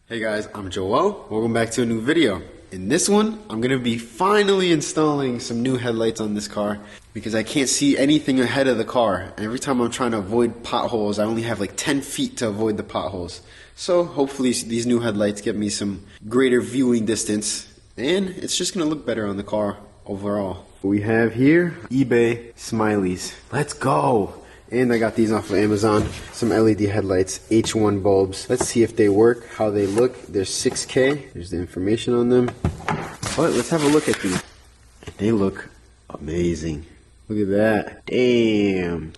Hey guys, I'm Joel. Welcome back to a new video. In this one, I'm going to be finally installing some new headlights on this car because I can't see anything ahead of the car. And every time I'm trying to avoid potholes, I only have like 10 feet to avoid the potholes. So hopefully these new headlights get me some greater viewing distance and it's just going to look better on the car overall. We have here DEPO Smileys. Let's go! And I got these off of Amazon, some LED headlights, H1 bulbs. Let's see if they work, how they look. They're 6K, there's the information on them. But let's have a look at these. They look amazing. Look at that, damn.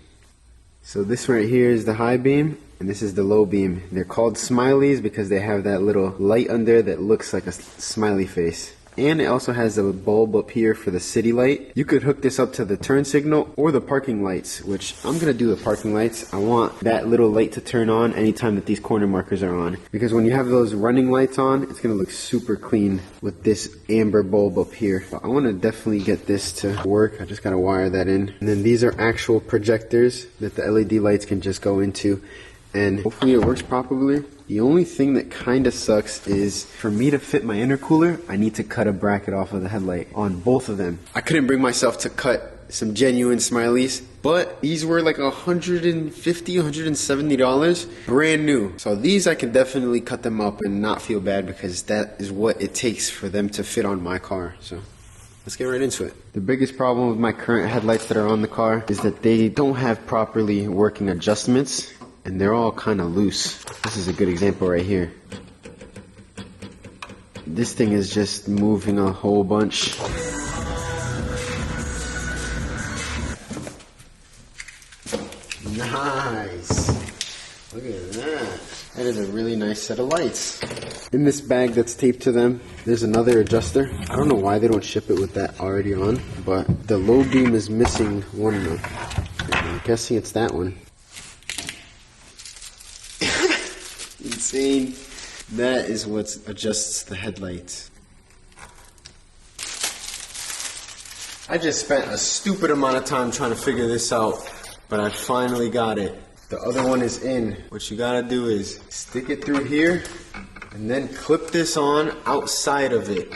So this right here is the high beam, and this is the low beam. They're called Smileys because they have that little light under that looks like a smiley face. And it also has a bulb up here for the city light. You could hook this up to the turn signal or the parking lights, which I'm gonna do the parking lights. I want that little light to turn on anytime that these corner markers are on. Because when you have those running lights on, it's gonna look super clean with this amber bulb up here. I wanna definitely get this to work. I just gotta wire that in. And then these are actual projectors that the LED lights can just go into. And hopefully it works properly. The only thing that kind of sucks is for me to fit my intercooler, I need to cut a bracket off of the headlight on both of them. I couldn't bring myself to cut some genuine Smileys, but these were like $150, $170, brand new. So these I can definitely cut them up and not feel bad because that is what it takes for them to fit on my car. So let's get right into it. The biggest problem with my current headlights that are on the car is that they don't have properly working adjustments. And they're all kind of loose. This is a good example right here. This thing is just moving a whole bunch. Nice. Look at that. That is a really nice set of lights. In this bag that's taped to them, there's another adjuster. I don't know why they don't ship it with that already on, but the low beam is missing one of them. I'm guessing it's that one. Insane. That is what adjusts the headlights. I just spent a stupid amount of time trying to figure this out, but I finally got it. The other one is in. What you gotta do is stick it through here and then clip this on outside of it.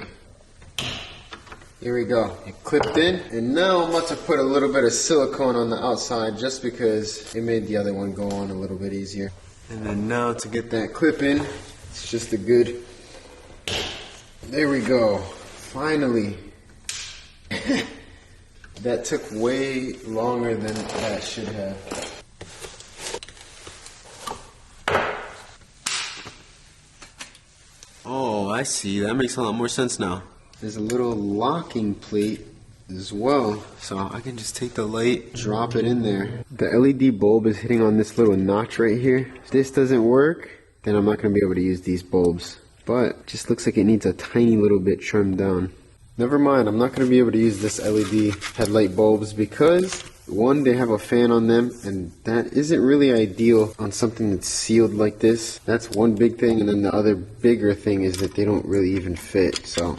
Here we go. It clipped in, and now I'm about to put a little bit of silicone on the outside just because it made the other one go on a little bit easier. And then now to get that clip in, it's just a good, there we go, finally. That took way longer than that should have. Oh, I see, that makes a lot more sense now. There's a little locking plate as well, so I can just take the light, drop it in there. The LED bulb is hitting on this little notch right here. If this doesn't work, then I'm not going to be able to use these bulbs, but it just looks like it needs a tiny little bit trimmed down. Never mind, I'm not going to be able to use this LED headlight bulbs because one, they have a fan on them, and that isn't really ideal on something that's sealed like this. That's one big thing, and then the other bigger thing is that they don't really even fit. So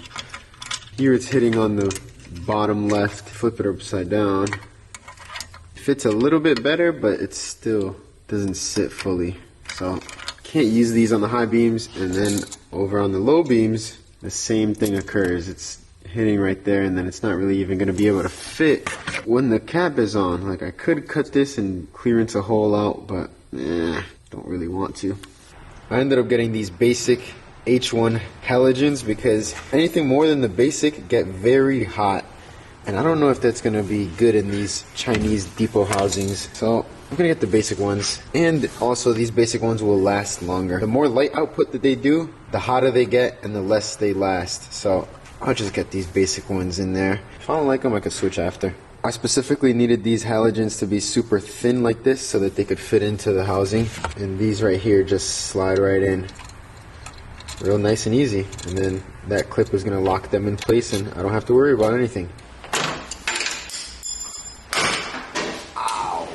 here it's hitting on the bottom left, flip it upside down. It fits a little bit better, but it still doesn't sit fully. So can't use these on the high beams, and then over on the low beams, the same thing occurs. It's hitting right there, and then it's not really even going to be able to fit when the cap is on. Like I could cut this and clearance a hole out, but don't really want to. I ended up getting these basic H1 halogens because anything more than the basic get very hot, and I don't know if that's going to be good in these Chinese depot housings, so I'm going to get the basic ones. And also these basic ones will last longer. The more light output that they do, the hotter they get and the less they last, so I'll just get these basic ones in there. If I don't like them, I could switch after. I specifically needed these halogens to be super thin like this so that they could fit into the housing, and these right here just slide right in. Real nice and easy, and then that clip is going to lock them in place and I don't have to worry about anything. Ow.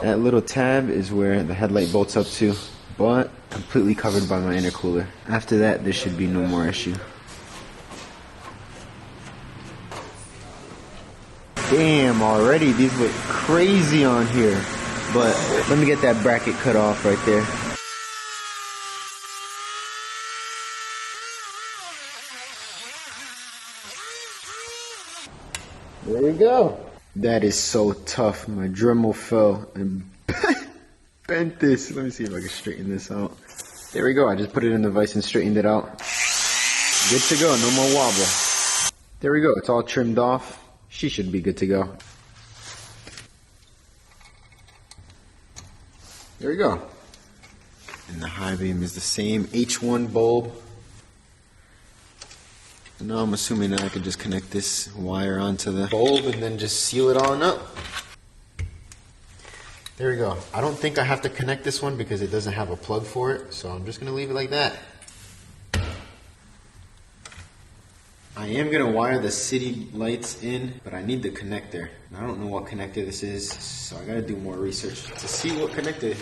That little tab is where the headlight bolts up to, but completely covered by my intercooler. After that, there should be no more issue. Damn, already these look crazy on here, but let me get that bracket cut off right there. There we go. That is so tough. My Dremel fell and bent this. Let me see if I can straighten this out. There we go. I just put it in the vise and straightened it out. Good to go. No more wobble. There we go. It's all trimmed off. She should be good to go. There we go. And the high beam is the same H1 bulb. And now I'm assuming that I could just connect this wire onto the bulb and then just seal it on up. There we go. I don't think I have to connect this one because it doesn't have a plug for it, so I'm just going to leave it like that. I am going to wire the city lights in, but I need the connector. And I don't know what connector this is, so I got to do more research to see what connector.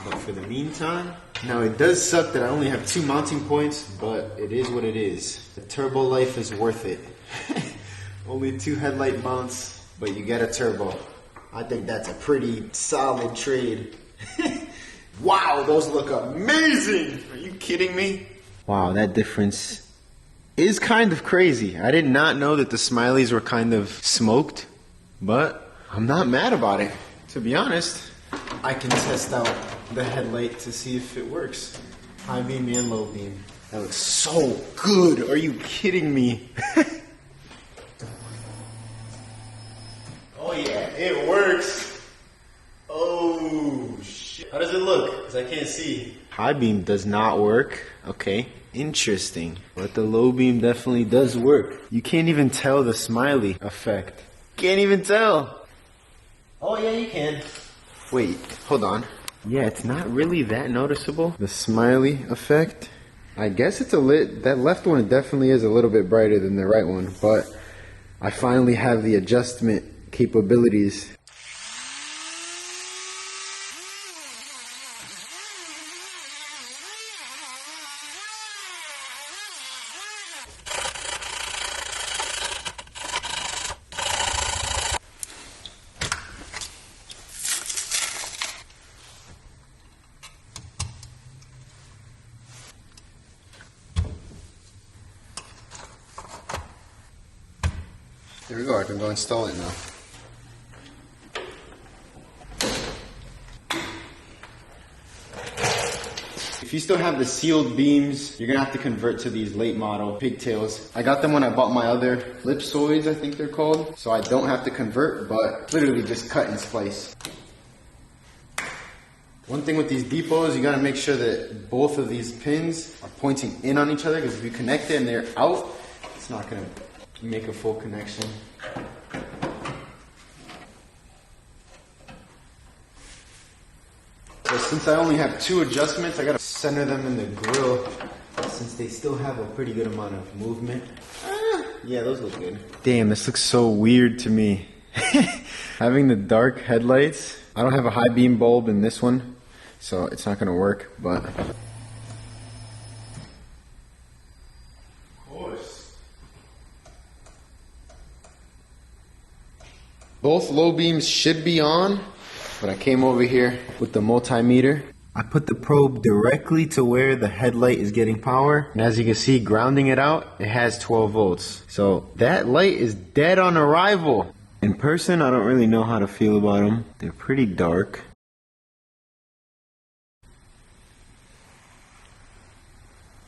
But for the meantime, now it does suck that I only have 2 mounting points, but it is what it is. The turbo life is worth it. Only 2 headlight mounts, but you get a turbo. I think that's a pretty solid trade. Wow, those look amazing! Are you kidding me? Wow, that difference is kind of crazy. I did not know that the Smileys were kind of smoked, but I'm not mad about it. To be honest, I can test out the headlight to see if it works. High beam and low beam. That looks so good. Are you kidding me? Oh yeah, it works. Oh shit. How does it look? Because I can't see. High beam does not work. Okay, interesting. But the low beam definitely does work. You can't even tell the Smiley effect. Can't even tell. Oh yeah, you can. Wait, hold on. Yeah, it's not really that noticeable. The Smiley effect. I guess it's that left one definitely is a little bit brighter than the right one, but I finally have the adjustment capabilities. There we go, I can go install it now. If you still have the sealed beams, you're gonna have to convert to these late model pigtails. I got them when I bought my other Flipsoids, I think they're called. So I don't have to convert, but literally just cut and splice. One thing with these DEPOs, you gotta make sure that both of these pins are pointing in on each other, because if you connect it and they're out, it's not gonna make a full connection. So since I only have 2 adjustments, I gotta center them in the grill since they still have a pretty good amount of movement. Yeah, those look good. Damn, this looks so weird to me. Having the dark headlights. I don't have a high beam bulb in this one, so it's not gonna work, but. Both low beams should be on, but I came over here with the multimeter. I put the probe directly to where the headlight is getting power, and as you can see, grounding it out, it has 12 volts. So that light is dead on arrival. In person, I don't really know how to feel about them. They're pretty dark.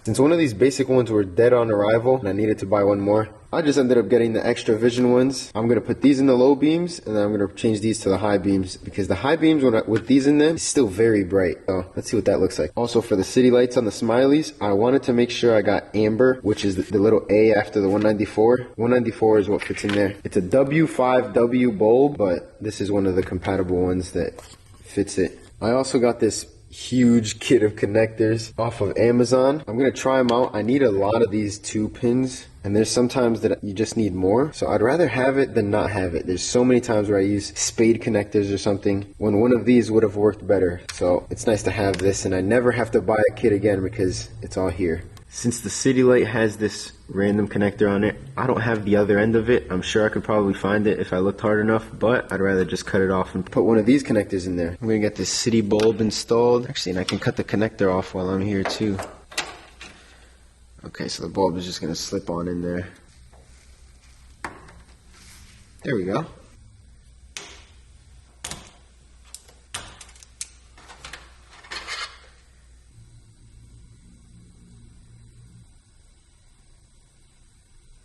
Since one of these basic ones were dead on arrival and I needed to buy one more, I just ended up getting the extra vision ones. I'm going to put these in the low beams and then I'm going to change these to the high beams, because the high beams with these in them is still very bright. So let's see what that looks like. Also, for the city lights on the Smileys, I wanted to make sure I got amber, which is the little A after the 194. 194 is what fits in there. It's a W5W bulb, but this is one of the compatible ones that fits it. I also got this huge kit of connectors off of Amazon. I'm gonna try them out. I need a lot of these 2 pins, and there's sometimes that you just need more, so I'd rather have it than not have it. There's so many times where I use spade connectors or something when one of these would have worked better. So it's nice to have this, and I never have to buy a kit again because it's all here. Since the city light has this random connector on it, I don't have the other end of it. I'm sure I could probably find it if I looked hard enough, but I'd rather just cut it off and put one of these connectors in there. I'm gonna get this city bulb installed. Actually, and I can cut the connector off while I'm here too. Okay, so the bulb is just gonna slip on in there. There we go.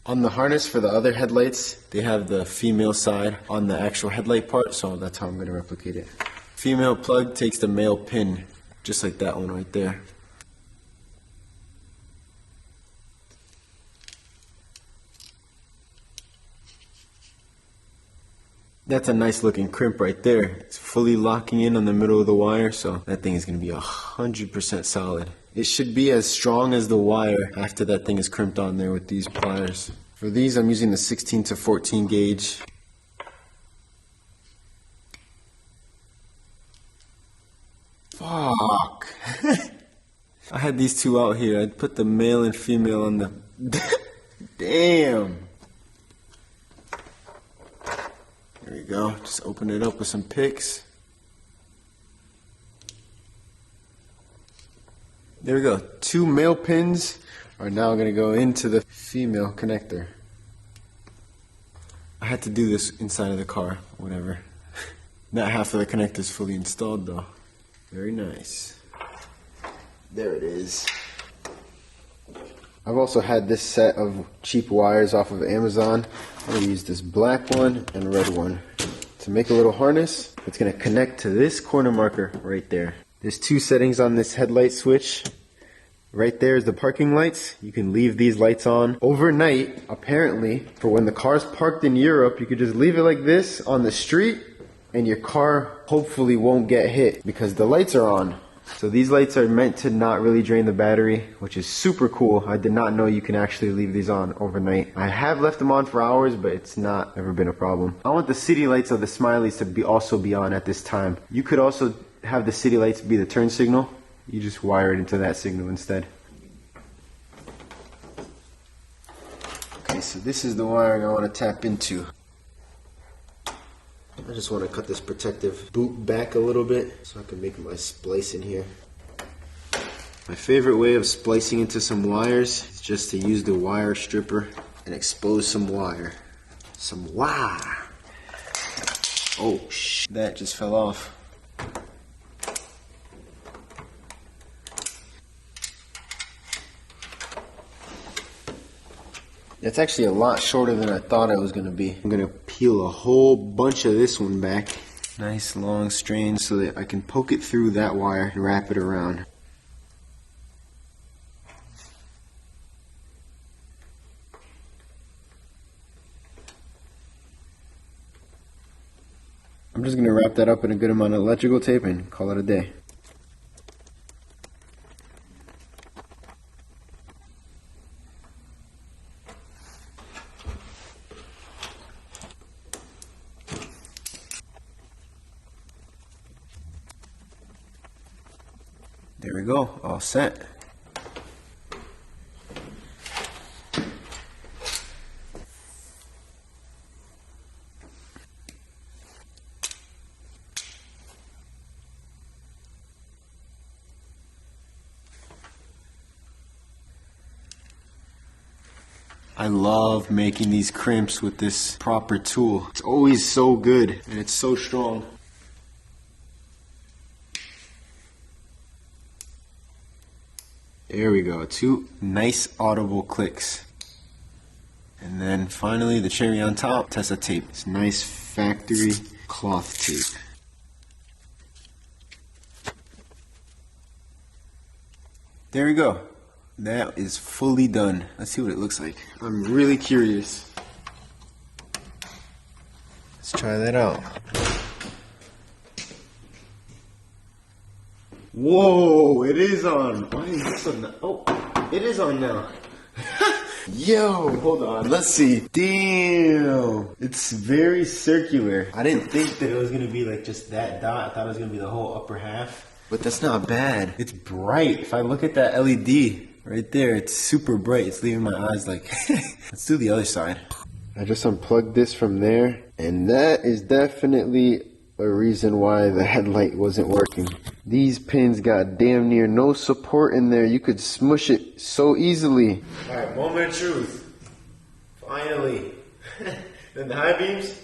On the harness for the other headlights, they have the female side on the actual headlight part, so that's how I'm going to replicate it. Female plug takes the male pin, just like that one right there. That's a nice looking crimp right there. It's fully locking in on the middle of the wire, so that thing is going to be 100% solid. It should be as strong as the wire after that thing is crimped on there with these pliers. For these, I'm using the 16 to 14 gauge. Fuck. I had these two out here. I'd put the male and female on the... Damn. There we go. Just open it up with some picks. There we go. 2 male pins are now going to go into the female connector. I had to do this inside of the car, whatever. That half of the connector is fully installed though. Very nice. There it is. I've also had this set of cheap wires off of Amazon. I'm going to use this black one and red one to make a little harness. It's going to connect to this corner marker right there. There's 2 settings on this headlight switch. Right there is the parking lights. You can leave these lights on overnight, apparently. For when the car's parked in Europe, you could just leave it like this on the street and your car hopefully won't get hit because the lights are on. So these lights are meant to not really drain the battery, which is super cool. I did not know you can actually leave these on overnight. I have left them on for hours, but it's not ever been a problem. I want the city lights of the Smileys to also be on at this time. You could also have the city lights be the turn signal. You just wire it into that signal instead. Okay, so this is the wiring I want to tap into. I just want to cut this protective boot back a little bit so I can make my splice in here. My favorite way of splicing into some wires is just to use the wire stripper and expose some wire. Some wire. Oh, that just fell off. It's actually a lot shorter than I thought it was going to be. I'm going to peel a whole bunch of this one back. Nice long strands so that I can poke it through that wire and wrap it around. I'm just going to wrap that up in a good amount of electrical tape and call it a day. There we go, all set. I love making these crimps with this proper tool. It's always so good and it's so strong. There we go, 2 nice audible clicks. And then finally the cherry on top, Tessa tape. It's nice factory cloth tape. There we go. That is fully done. Let's see what it looks like. I'm really curious. Let's try that out. Whoa, it is on. Why is this on now? Oh, it is on now. Yo, hold on. Let's see. Damn. It's very circular. I didn't think that it was going to be like just that dot. I thought it was going to be the whole upper half. But that's not bad. It's bright. If I look at that LED right there, it's super bright. It's leaving my eyes like... Let's do the other side. I just unplugged this from there. And that is definitely a reason why the headlight wasn't working. These pins got damn near no support in there. You could smush it so easily. Alright, moment of truth. Finally. Then the high beams?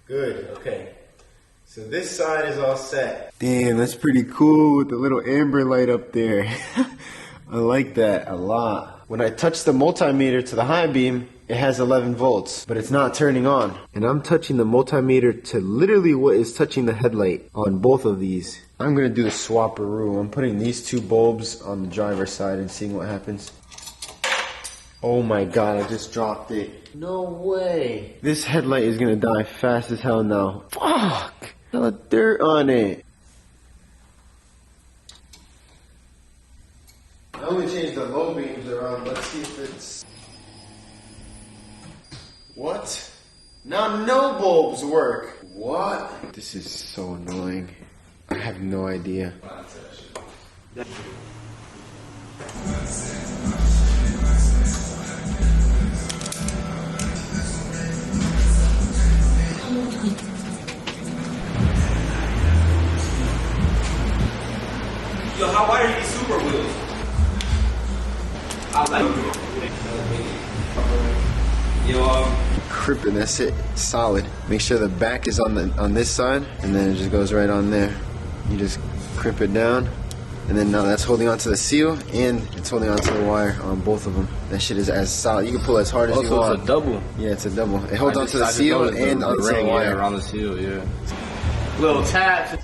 Good, okay. So this side is all set. Damn, that's pretty cool with the little amber light up there. I like that a lot. When I touch the multimeter to the high beam, it has 11 volts, but it's not turning on. And I'm touching the multimeter to literally what is touching the headlight on both of these. I'm gonna do the swapperoo. I'm putting these two bulbs on the driver's side and seeing what happens. Oh my god, I just dropped it. No way. This headlight is gonna die fast as hell now. Fuck! Got dirt on it. I only changed the low beams around. Let's see if it's... What? Now no bulbs work. What? This is so annoying. I have no idea. Yo, how wide are these super wheels? I like them. Yo, Crippin', that's it. Solid. Make sure the back is on this side, and then it just goes right on there. You just crimp it down, and then now that's holding onto the seal, and it's holding onto the wire on both of them. That shit is as solid. You can pull as hard as you want. It's a double. Yeah, it's a double. It holds onto the seal and onto the wire. Yeah, around the seal, yeah. Little taps.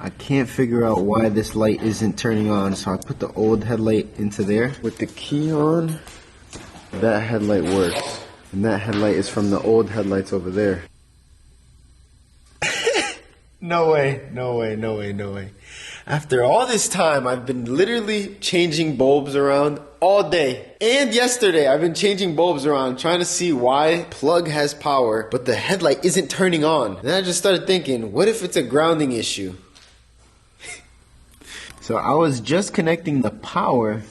I can't figure out why this light isn't turning on, so I put the old headlight into there. With the key on, that headlight works. And that headlight is from the old headlights over there. No way, no way, no way, no way. After all this time, I've been literally changing bulbs around all day. And yesterday, I've been changing bulbs around, trying to see why plug has power, but the headlight isn't turning on. And I just started thinking, what if it's a grounding issue? So I was just connecting the power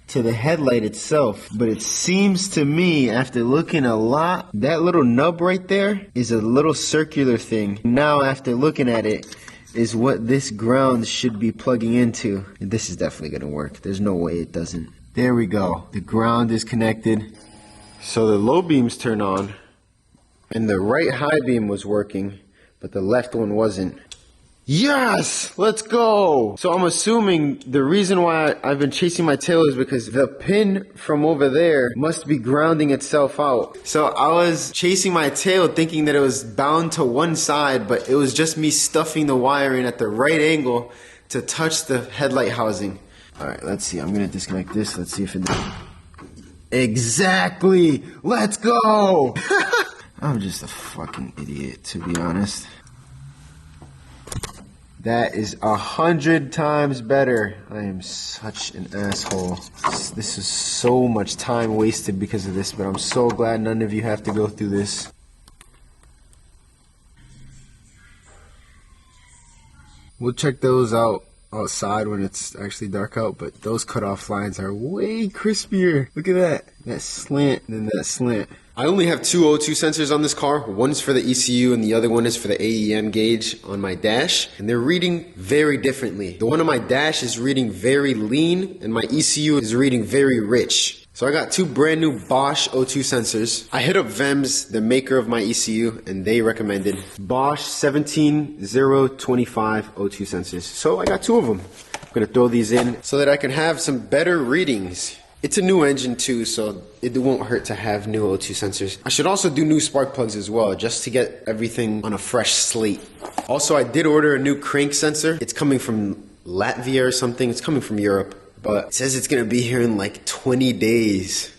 to the headlight itself, but it seems to me, after looking a lot, that little nub right there is a little circular thing. Now after looking at it, is what this ground should be plugging into. This is definitely gonna work. There's no way it doesn't. There we go. The ground is connected. So the low beams turn on, and the right high beam was working, but the left one wasn't. Yes! Let's go! So I'm assuming the reason why I've been chasing my tail is because the pin from over there must be grounding itself out. So I was chasing my tail thinking that it was bound to one side, but it was just me stuffing the wiring at the right angle to touch the headlight housing. Alright, let's see. I'm gonna disconnect this. Let's see if it... Exactly! Let's go! I'm just a fucking idiot, to be honest. That is 100 times better. I am such an asshole. This is so much time wasted because of this, but I'm so glad none of you have to go through this. We'll check those out outside when it's actually dark out, but those cutoff lines are way crispier. Look at that. That slant and then that slant. I only have two O2 sensors on this car. One's for the ECU and the other one is for the AEM gauge on my dash. And they're reading very differently. The one on my dash is reading very lean and my ECU is reading very rich. So I got two brand new Bosch O2 sensors. I hit up VEMS, the maker of my ECU, and they recommended Bosch 17025 O2 sensors. So I got two of them. I'm gonna throw these in so that I can have some better readings. It's a new engine too, so it won't hurt to have new O2 sensors. I should also do new spark plugs as well, just to get everything on a fresh slate. Also, I did order a new crank sensor. It's coming from Latvia or something. It's coming from Europe, but it says it's gonna be here in like 20 days.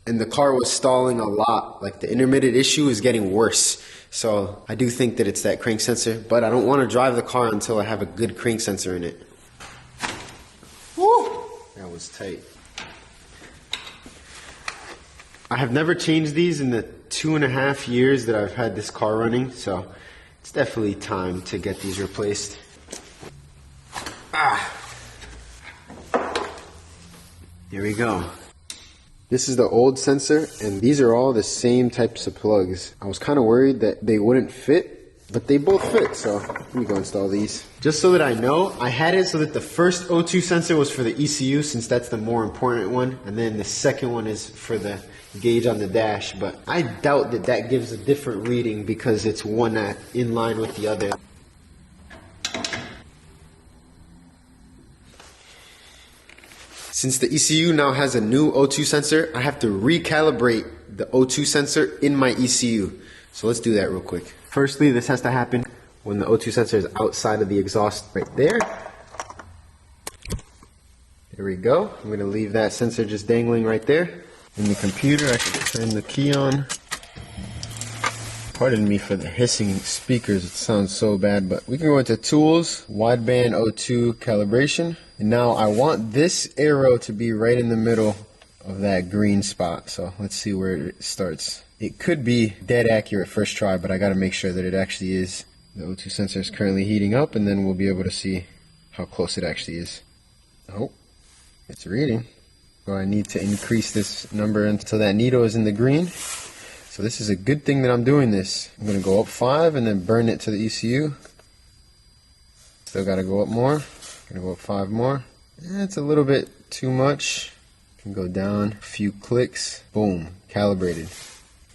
And the car was stalling a lot. Like the intermittent issue is getting worse. So I do think that it's that crank sensor, but I don't wanna drive the car until I have a good crank sensor in it. Woo! That was tight. I have never changed these in the 2.5 years that I've had this car running, so it's definitely time to get these replaced. Here we go. This is the old sensor, and these are all the same types of plugs. I was kind of worried that they wouldn't fit, But they both fit, so let me go install these. Just so that I know, I had it so that the first O2 sensor was for the ECU, since that's the more important one, and then the second one is for the gauge on the dash. But I doubt that that gives a different reading because it's one in line with the other. Since the ECU now has a new O2 sensor, I have to recalibrate the O2 sensor in my ECU. So let's do that real quick. Firstly, this has to happen when the O2 sensor is outside of the exhaust right there. There we go. I'm going to leave that sensor just dangling right there. In the computer, I can turn the key on. Pardon me for the hissing speakers, it sounds so bad, but we can go into Tools, Wideband O2 Calibration. And now I want this arrow to be right in the middle of that green spot. So let's see where it starts. It could be dead accurate first try, but I got to make sure that it actually is. The O2 sensor is currently heating up, and then we'll be able to see how close it actually is. Oh, it's reading. So I need to increase this number until that needle is in the green. So this is a good thing that I'm doing this. I'm going to go up 5 and then burn it to the ECU. Still got to go up more. Going to go up 5 more. It's a little bit too much. Can go down a few clicks. Boom, calibrated.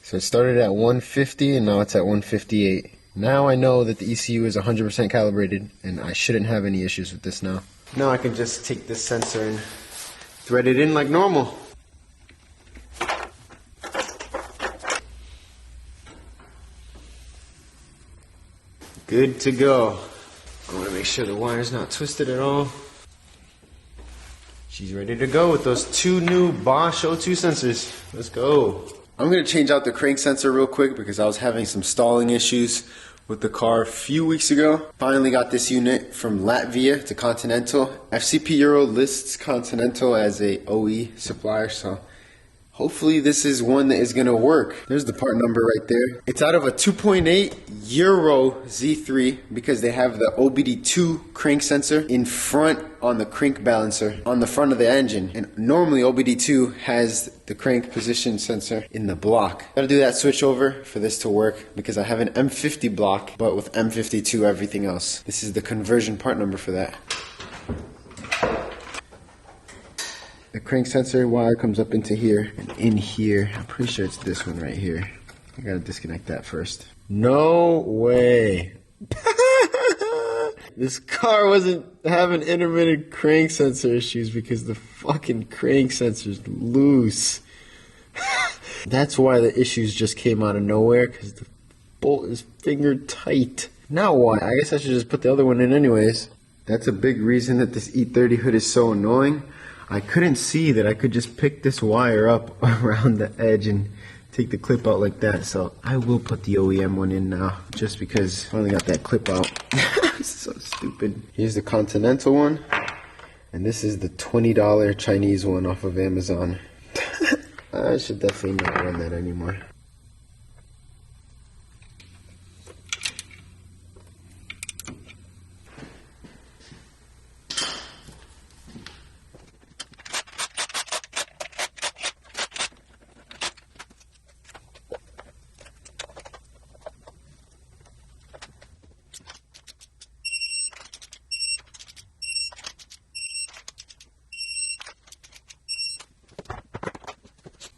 So it started at 150 and now it's at 158. Now I know that the ECU is 100% calibrated and I shouldn't have any issues with this now. Now I can just take this sensor and thread it in like normal. Good to go. I want to make sure the wire's not twisted at all. She's ready to go with those 2 new Bosch O2 sensors. Let's go. I'm going to change out the crank sensor real quick because I was having some stalling issues with the car a few weeks ago. Finally got this unit from Latvia to Continental. FCP Euro lists Continental as a OE supplier, so hopefully this is one that is going to work. There's the part number right there. It's out of a 2.8 Euro Z3 because they have the OBD2 crank sensor in front on the crank balancer on the front of the engine. And normally OBD2 has the crank position sensor in the block. Gotta do that switch over for this to work because I have an M50 block, but with M52 everything else. This is the conversion part number for that. The crank sensor wire comes up into here and in here. I'm pretty sure it's this one right here. I gotta disconnect that first. No way. This car wasn't having intermittent crank sensor issues because the fucking crank sensor's loose. That's why the issues just came out of nowhere, because the bolt is finger tight. Now what? I guess I should just put the other one in anyways. That's a big reason that this E30 hood is so annoying. I couldn't see that I could just pick this wire up around the edge and take the clip out like that, so I will put the OEM one in now, just because I finally got that clip out. So stupid. Here's the Continental one, and this is the $20 Chinese one off of Amazon. I should definitely not run that anymore.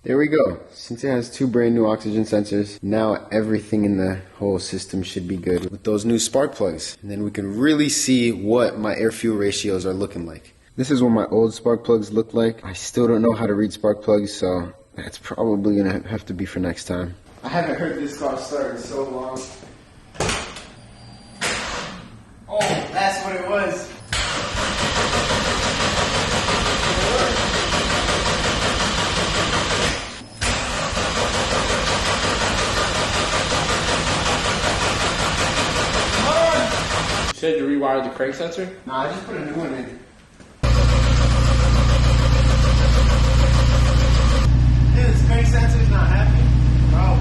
There we go. Since it has 2 brand new oxygen sensors, now everything in the whole system should be good with those new spark plugs. And then we can really see what my air fuel ratios are looking like. This is what my old spark plugs look like. I still don't know how to read spark plugs, so that's probably gonna have to be for next time. I haven't heard this car start in so long. Oh, that's what it was. You said you rewired the crank sensor? Nah, I just put a new one in. Dude, this crank sensor's not happy. Bro.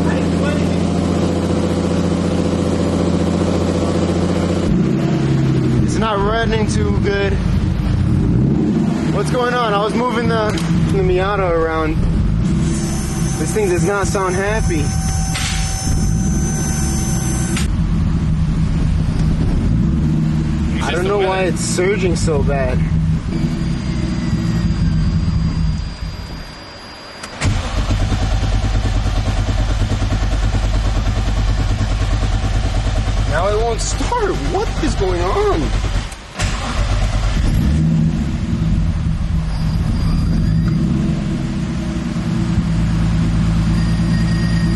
I didn't do anything. It's not running too good. What's going on? I was moving the Miata around. This thing does not sound happy. I don't know why it's surging so bad. Now it won't start. What is going on?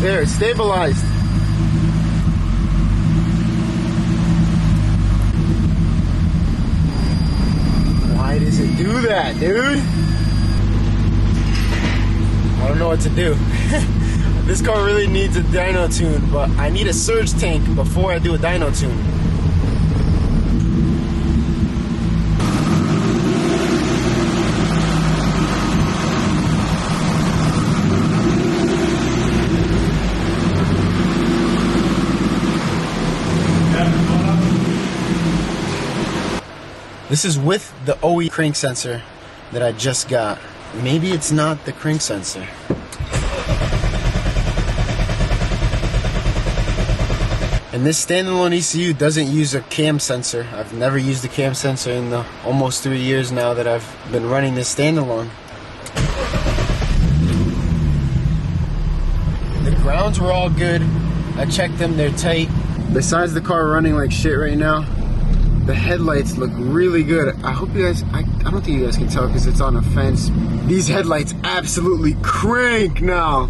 There, it's stabilized. Why does it do that, dude? I don't know what to do. This car really needs a dyno tune, but I need a surge tank before I do a dyno tune. This is with the OE crank sensor that I just got. Maybe it's not the crank sensor. And this standalone ECU doesn't use a cam sensor. I've never used a cam sensor in the almost 3 years now that I've been running this standalone. The grounds were all good. I checked them, they're tight. Besides the car running like shit right now, the headlights look really good. I hope you guys, I don't think you guys can tell because it's on a fence. These headlights absolutely crank now.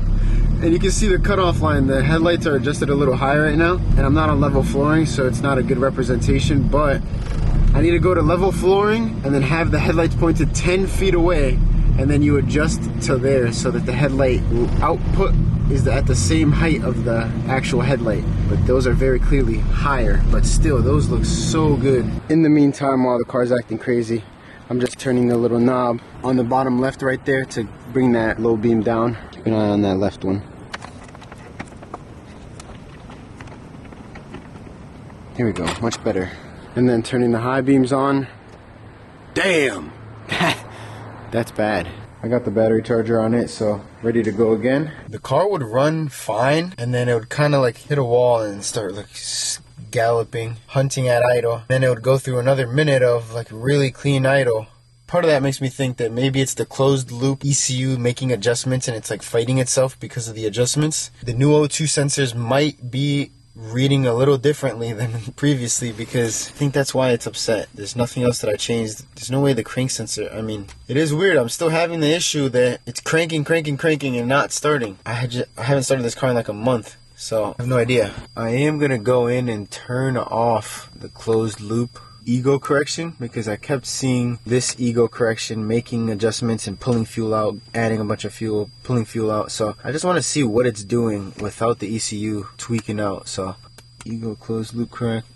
And you can see the cutoff line. The headlights are adjusted a little higher right now. And I'm not on level flooring, so it's not a good representation. But I need to go to level flooring and then have the headlights pointed 10 feet away. And then you adjust to there so that the headlight output is at the same height of the actual headlight. But those are very clearly higher. But still, those look so good. In the meantime, while the car's acting crazy, I'm just turning the little knob on the bottom left right there to bring that low beam down. Keep an eye on that left one. Here we go, much better. And then turning the high beams on. Damn! That's bad. I got the battery charger on it, so ready to go again. The car would run fine, and then it would kind of like hit a wall and start like galloping, hunting at idle. Then it would go through another minute of like really clean idle. Part of that makes me think that maybe it's the closed loop ECU making adjustments and it's like fighting itself because of the adjustments. The new O2 sensors might be reading a little differently than previously because I think that's why it's upset. There's nothing else that I changed. There's no way the crank sensor, I mean, it is weird. I'm still having the issue that it's cranking and not starting. I haven't started this car in like a month, so I have no idea. I am gonna go in and turn off the closed loop ego correction because I kept seeing this ego correction making adjustments and pulling fuel out, adding a bunch of fuel, pulling fuel out. So I just want to see what it's doing without the ECU tweaking out. So ego closed loop correct.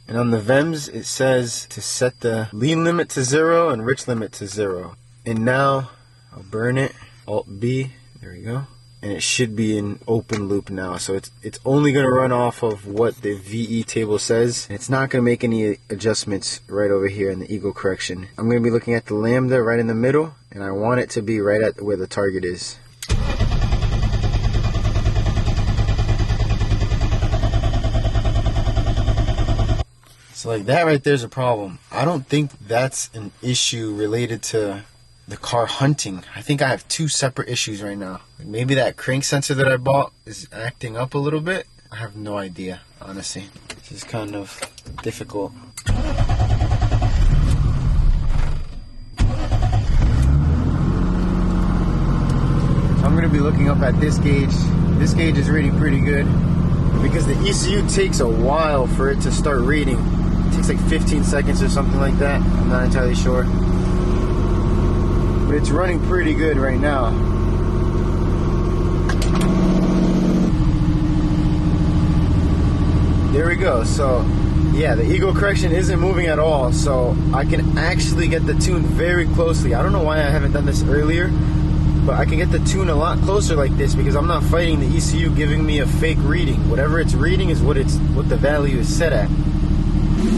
And on the VEMS it says to set the lean limit to 0 and rich limit to 0. And now I'll burn it, Alt B, there we go. And it should be in open loop now, so it's only going to run off of what the VE table says. It's not going to make any adjustments right over here in the ego correction. I'm going to be looking at the lambda right in the middle, and I want it to be right at where the target is. So like that right there's a problem. I don't think that's an issue related to the car hunting. I think I have two separate issues right now. Maybe that crank sensor that I bought is acting up a little bit. I have no idea, honestly. This is kind of difficult. I'm going to be looking up at this gauge. This gauge is reading pretty good because the ECU takes a while for it to start reading. It takes like 15 seconds or something like that. I'm not entirely sure. But it's running pretty good right now. There we go. So yeah, the ego correction isn't moving at all, so I can actually get the tune very closely. I don't know why I haven't done this earlier, but I can get the tune a lot closer like this because I'm not fighting the ECU giving me a fake reading. Whatever it's reading is what the value is set at.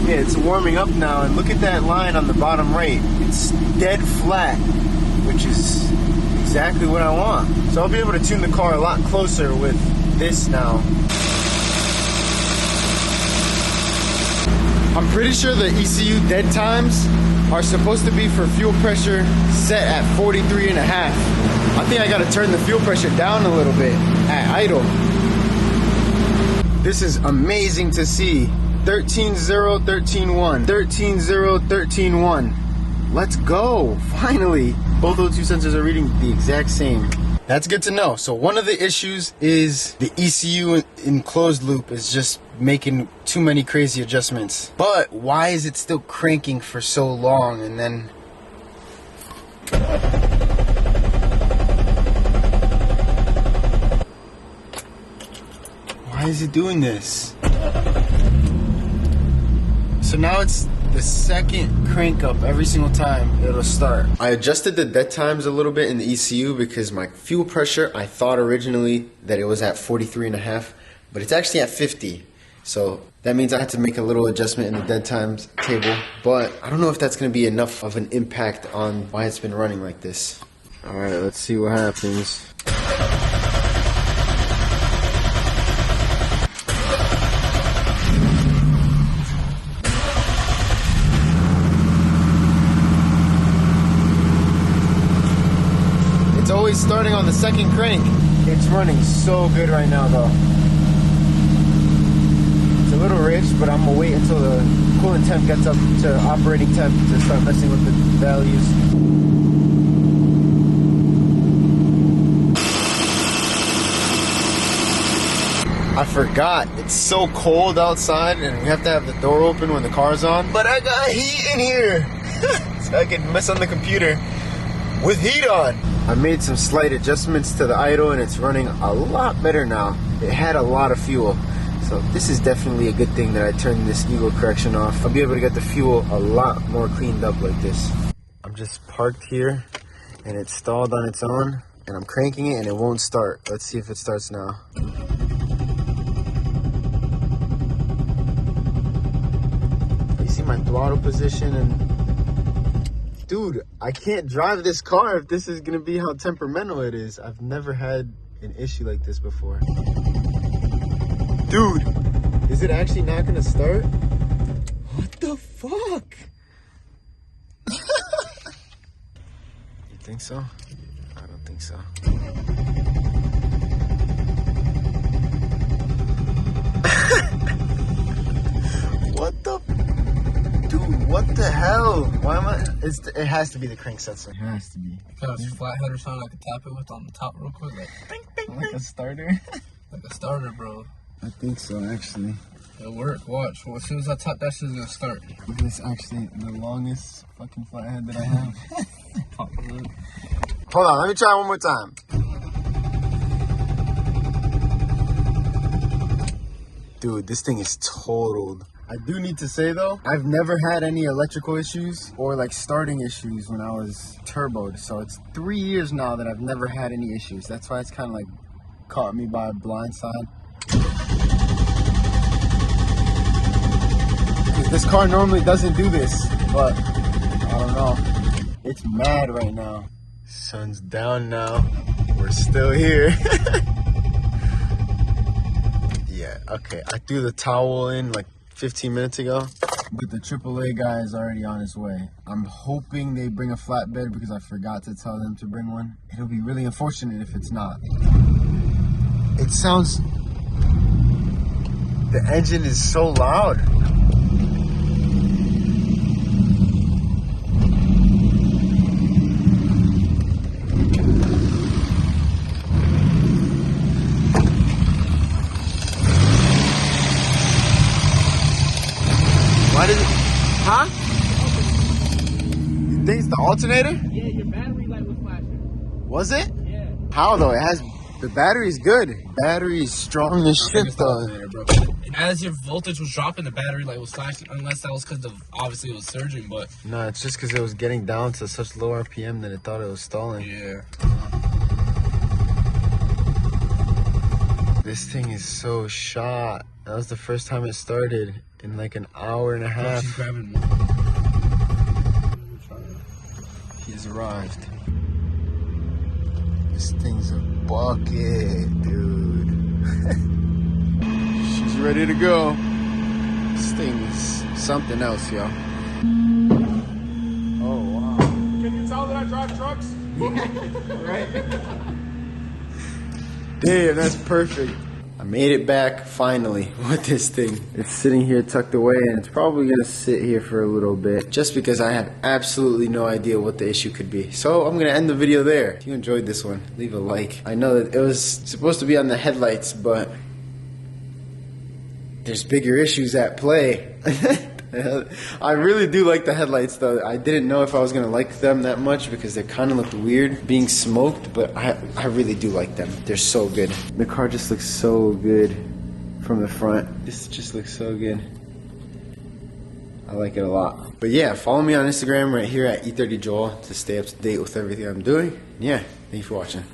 Yeah, it's warming up now, and look at that line on the bottom right. It's dead flat, which is exactly what I want. So I'll be able to tune the car a lot closer with this now. I'm pretty sure the ECU dead times are supposed to be for fuel pressure set at 43.5. I think I gotta turn the fuel pressure down a little bit at idle. This is amazing to see. 13.0, 13.1, 13.0, 13.1. Let's go, finally. Both those two sensors are reading the exact same. That's good to know. So one of the issues is the ECU in closed loop is just making too many crazy adjustments. But why is it still cranking for so long? And then why is it doing this? So now it's the second crank up every single time it'll start. I adjusted the dead times a little bit in the ECU because my fuel pressure, I thought originally that it was at 43.5, but it's actually at 50. So that means I had to make a little adjustment in the dead times table, but I don't know if that's gonna be enough of an impact on why it's been running like this. All right, let's see what happens. Always starting on the second crank. It's running so good right now though. It's a little rich, but I'm gonna wait until the coolant temp gets up to operating temp to start messing with the values. I forgot, it's so cold outside and we have to have the door open when the car's on, but I got heat in here so I can mess on the computer with heat on. I made some slight adjustments to the idle and it's running a lot better now. It had a lot of fuel. So this is definitely a good thing that I turned this Eagle correction off. I'll be able to get the fuel a lot more cleaned up like this. I'm just parked here and it's stalled on its own and I'm cranking it and it won't start. Let's see if it starts now. You see my throttle position and dude, I can't drive this car if this is gonna be how temperamental it is. I've never had an issue like this before. Dude, is it actually not gonna start? What the fuck? You think so? I don't think so. What the? Dude, what the hell? Why am I? It has to be the crank sensor. It has to be. Because flathead or something I could tap it with on the top real quick. Like, bing, bing, Like a starter? like a starter, bro. I think so, actually. It'll work. Watch. Well, as soon as I tap that shit's gonna start. This is actually the longest fucking flathead that I have. Pop it up. Hold on, let me try one more time. Dude, this thing is totaled. I do need to say though, I've never had any electrical issues or like starting issues when I was turboed. So it's 3 years now that I've never had any issues. That's why it's kind of like caught me by a blind side. Because this car normally doesn't do this, but I don't know. It's mad right now. Sun's down now. We're still here. Yeah, okay. I threw the towel in like 15 minutes ago, but the AAA guy is already on his way. I'm hoping they bring a flatbed because I forgot to tell them to bring one. It'll be really unfortunate if it's not. It sounds... The engine is so loud. Why did it? Huh? You think it's the alternator? Yeah, your battery light was flashing. Was it? Yeah. How though? It has the battery's good. Battery's strong as shit though. As your voltage was dropping, the battery light was flashing. Unless that was because obviously it was surging, but No, it's just because it was getting down to such low RPM that it thought it was stalling. yeah. This thing is so shot. That was the first time it started in like an hour and a half. She's grabbing one. He's arrived. This thing's a bucket, dude. She's ready to go. This thing is something else, y'all. Oh, wow. Can you tell that I drive trucks? Right? Damn, that's perfect. I made it back finally with this thing. It's sitting here tucked away and it's probably gonna sit here for a little bit just because I have absolutely no idea what the issue could be. So I'm gonna end the video there. If you enjoyed this one, leave a like. I know that it was supposed to be on the headlights, but there's bigger issues at play. I really do like the headlights though. I didn't know if I was gonna like them that much because they kind of looked weird being smoked, but I really do like them. They're so good. The car just looks so good from the front. This just looks so good. I like it a lot. But yeah, follow me on Instagram right here at E30Joel to stay up to date with everything I'm doing. Yeah, thank you for watching.